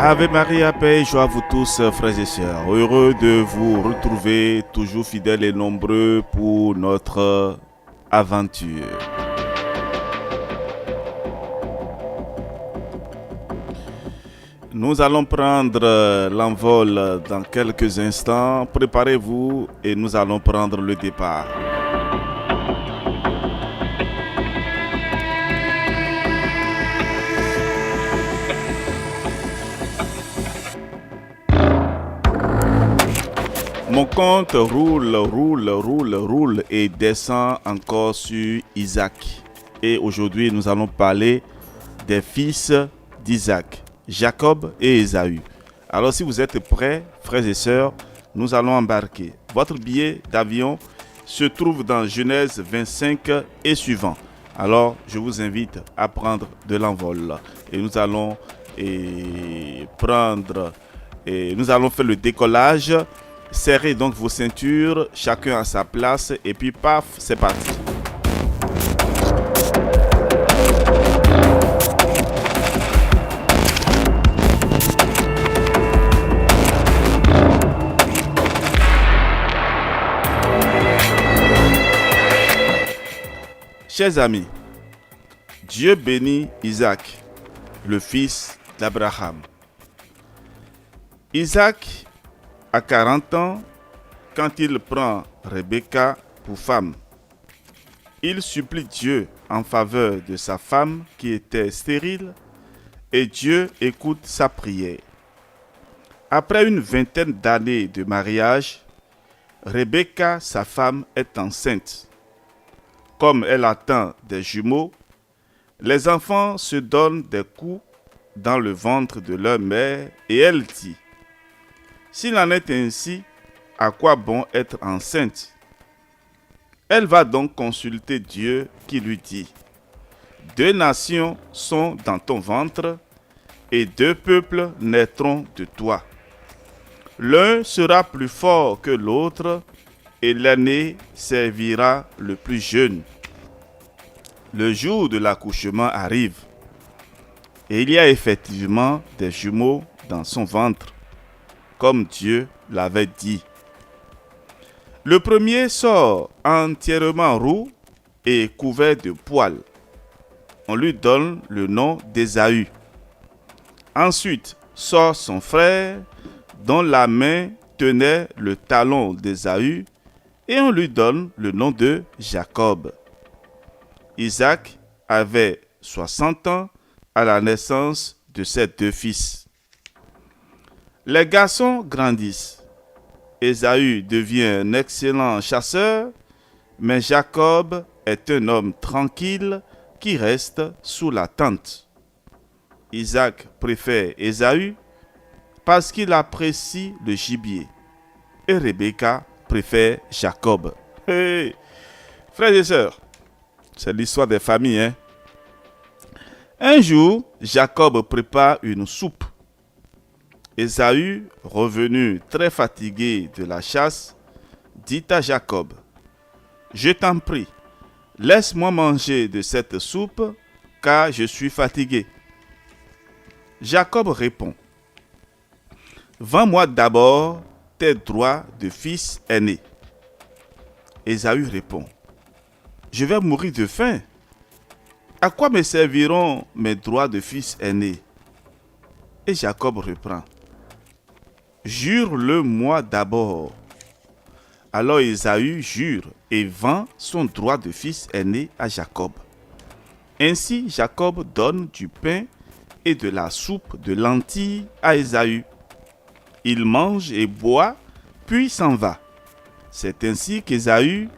Ave Maria, paix et joie à vous tous, frères et sœurs. Heureux de vous retrouver, toujours fidèles et nombreux pour notre aventure. Nous allons prendre l'envol dans quelques instants. Préparez-vous et nous allons prendre le départ. Mon compte roule et descend encore sur Isaac. Et aujourd'hui, nous allons parler des fils d'Isaac, Jacob et Ésaü. Alors, si vous êtes prêts, frères et sœurs, nous allons embarquer. Votre billet d'avion se trouve dans Genèse 25 et suivant. Alors, je vous invite à prendre de l'envol. Et nous allons faire le décollage. Serrez donc vos ceintures, chacun à sa place, et puis paf, c'est parti. Chers amis, Dieu bénit Isaac, le fils d'Abraham. Isaac a 40 ans quand il prend Rebecca pour femme. Il supplie Dieu en faveur de sa femme qui était stérile et Dieu écoute sa prière. Après une vingtaine d'années de mariage, Rebecca, sa femme, est enceinte. Comme elle attend des jumeaux, les enfants se donnent des coups dans le ventre de leur mère et elle dit: s'il en est ainsi, à quoi bon être enceinte? Elle va donc consulter Dieu qui lui dit: 2 nations sont dans ton ventre et 2 peuples naîtront de toi. L'un sera plus fort que l'autre et l'aîné servira le plus jeune. Le jour de l'accouchement arrive et il y a effectivement des jumeaux dans son ventre, comme Dieu l'avait dit. Le premier sort entièrement roux et couvert de poils. On lui donne le nom d'Ésaü. Ensuite sort son frère, dont la main tenait le talon d'Ésaü, et on lui donne le nom de Jacob. Isaac avait 60 ans à la naissance de ses 2 fils. Les garçons grandissent. Ésaü devient un excellent chasseur, mais Jacob est un homme tranquille qui reste sous la tente. Isaac préfère Ésaü parce qu'il apprécie le gibier, et Rebecca préfère Jacob. Hey, frères et sœurs, c'est l'histoire des familles, hein? Un jour, Jacob prépare une soupe. Ésaü, revenu très fatigué de la chasse, dit à Jacob: je t'en prie, laisse-moi manger de cette soupe, car je suis fatigué. Jacob répond: vends-moi d'abord tes droits de fils aîné. Ésaü répond: je vais mourir de faim. À quoi me serviront mes droits de fils aîné? Et Jacob reprend: jure-le-moi d'abord. Alors Ésaü jure et vend son droit de fils aîné à Jacob. Ainsi Jacob donne du pain et de la soupe de lentilles à Ésaü. Il mange et boit, puis s'en va. C'est ainsi qu'Ésaü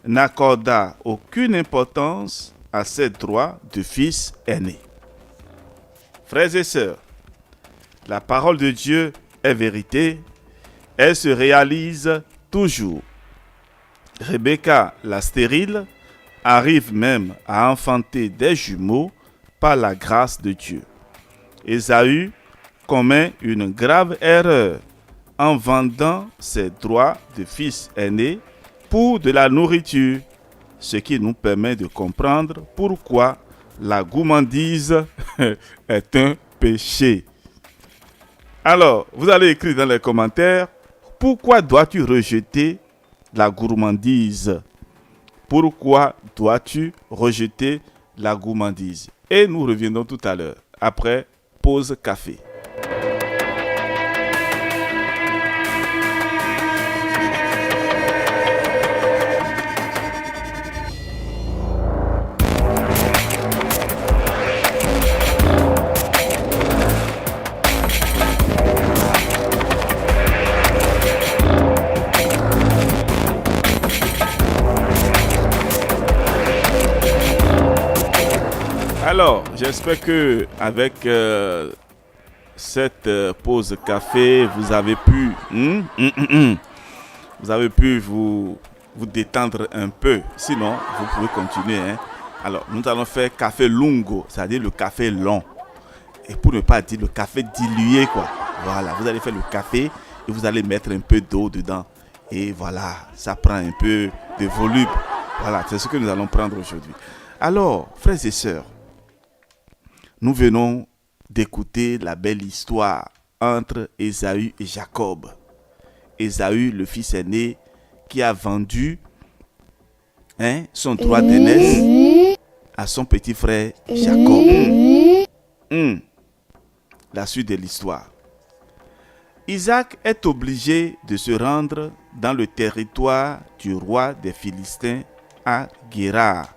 n'accorda aucune importance à ses droits de fils aîné. Frères et sœurs, la parole de Dieu est vérité, elle se réalise toujours. Rebecca, la stérile, arrive même à enfanter des jumeaux par la grâce de Dieu. Ésaü commet une grave erreur en vendant ses droits de fils aîné pour de la nourriture, ce qui nous permet de comprendre pourquoi la gourmandise est un péché. Alors, vous allez écrire dans les commentaires, pourquoi dois-tu rejeter la gourmandise? Pourquoi dois-tu rejeter la gourmandise? Et nous reviendrons tout à l'heure, après pause café. Alors, j'espère que avec cette pause café, vous avez pu, vous avez pu vous détendre un peu. Sinon, vous pouvez continuer. Alors, nous allons faire café lungo, c'est-à-dire le café long. Et pour ne pas dire le café dilué, quoi. Voilà, vous allez faire le café et vous allez mettre un peu d'eau dedans. Et voilà, ça prend un peu de volume. Voilà, c'est ce que nous allons prendre aujourd'hui. Alors, frères et sœurs, nous venons d'écouter la belle histoire entre Ésaü et Jacob. Ésaü, le fils aîné, qui a vendu son droit d'aînesse à son petit frère Jacob. La suite de l'histoire. Isaac est obligé de se rendre dans le territoire du roi des Philistins à Guérar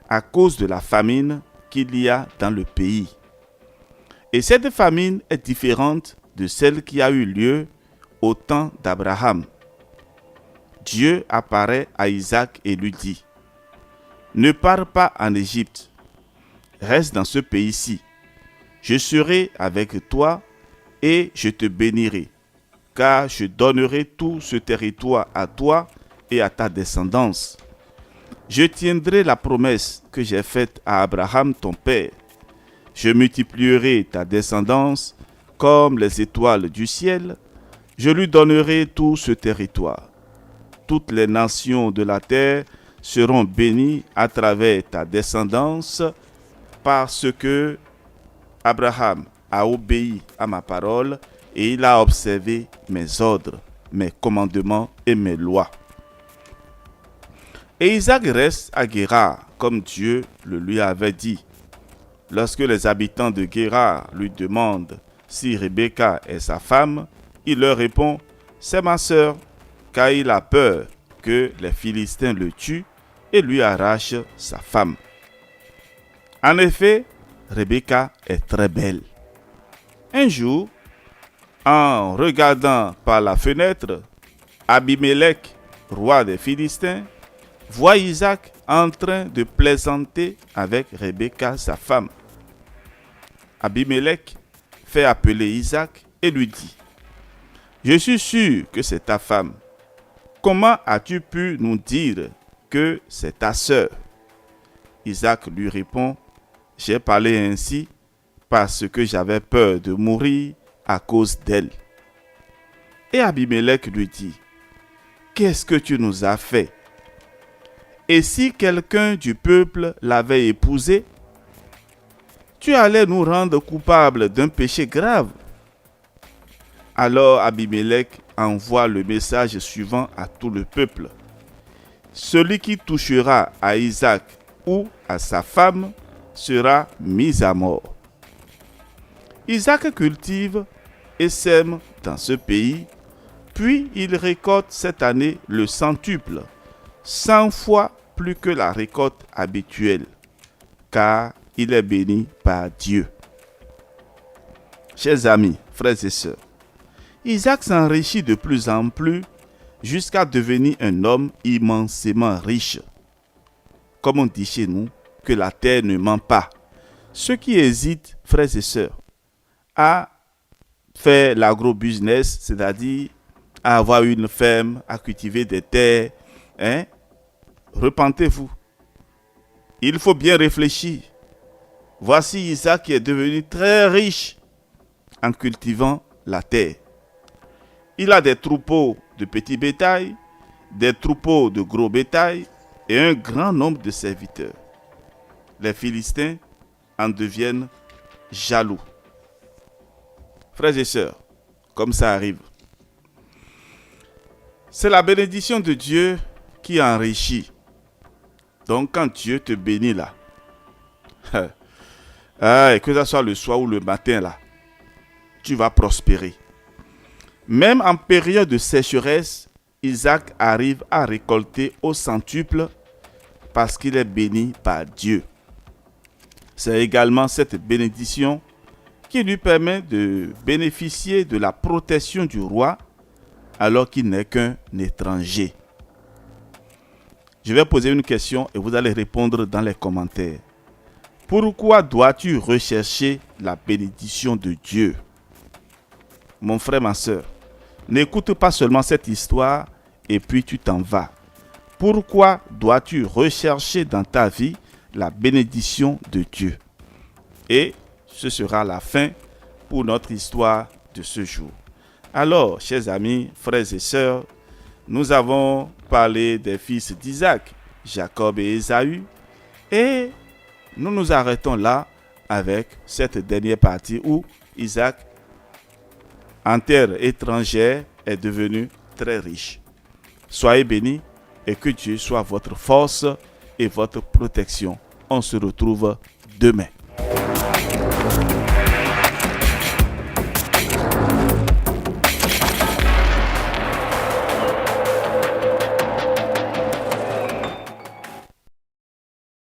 à cause de la famine qu'il y a dans le pays. Et cette famine est différente de celle qui a eu lieu au temps d'Abraham. Dieu apparaît à Isaac et lui dit : ne pars pas en Égypte, reste dans ce pays-ci. Je serai avec toi et je te bénirai, car je donnerai tout ce territoire à toi et à ta descendance. Je tiendrai la promesse que j'ai faite à Abraham ton père. Je multiplierai ta descendance comme les étoiles du ciel. Je lui donnerai tout ce territoire. Toutes les nations de la terre seront bénies à travers ta descendance, parce que Abraham a obéi à ma parole et il a observé mes ordres, mes commandements et mes lois. Et Isaac reste à Guérar, comme Dieu le lui avait dit. Lorsque les habitants de Guérar lui demandent si Rebecca est sa femme, il leur répond : c'est ma sœur, car il a peur que les Philistins le tuent et lui arrachent sa femme. En effet, Rebecca est très belle. Un jour, en regardant par la fenêtre, Abimelech, roi des Philistins, voit Isaac en train de plaisanter avec Rebecca, sa femme. Abimelech fait appeler Isaac et lui dit : je suis sûr que c'est ta femme. Comment as-tu pu nous dire que c'est ta sœur ? Isaac lui répond : j'ai parlé ainsi parce que j'avais peur de mourir à cause d'elle. Et Abimelech lui dit : qu'est-ce que tu nous as fait ? Et si quelqu'un du peuple l'avait épousée, tu allais nous rendre coupables d'un péché grave. Alors Abimelech envoie le message suivant à tout le peuple : celui qui touchera à Isaac ou à sa femme sera mis à mort. Isaac cultive et sème dans ce pays, puis il récolte cette année le centuple, 100 fois plus que la récolte habituelle, car il est béni par Dieu. Chers amis, frères et sœurs, Isaac s'enrichit de plus en plus jusqu'à devenir un homme immensément riche. Comme on dit chez nous, que la terre ne ment pas. Ceux qui hésitent, frères et sœurs, à faire l'agro-business, c'est-à-dire à avoir une ferme, à cultiver des terres, repentez-vous. Il faut bien réfléchir. Voici Isaac qui est devenu très riche en cultivant la terre. Il a des troupeaux de petits bétail, des troupeaux de gros bétail et un grand nombre de serviteurs. Les Philistins en deviennent jaloux. Frères et sœurs, comme ça arrive. C'est la bénédiction de Dieu qui enrichit. Donc quand Dieu te bénit là, et que ce soit le soir ou le matin là, tu vas prospérer. Même en période de sécheresse, Isaac arrive à récolter au centuple parce qu'il est béni par Dieu. C'est également cette bénédiction qui lui permet de bénéficier de la protection du roi alors qu'il n'est qu'un étranger. Je vais poser une question et vous allez répondre dans les commentaires. Pourquoi dois-tu rechercher la bénédiction de Dieu? Mon frère, ma soeur, n'écoute pas seulement cette histoire et puis tu t'en vas. Pourquoi dois-tu rechercher dans ta vie la bénédiction de Dieu? Et ce sera la fin pour notre histoire de ce jour. Alors, chers amis, frères et sœurs, nous avons parlé des fils d'Isaac, Jacob et Ésaü, et nous nous arrêtons là avec cette dernière partie où Isaac, en terre étrangère, est devenu très riche. Soyez bénis et que Dieu soit votre force et votre protection. On se retrouve demain.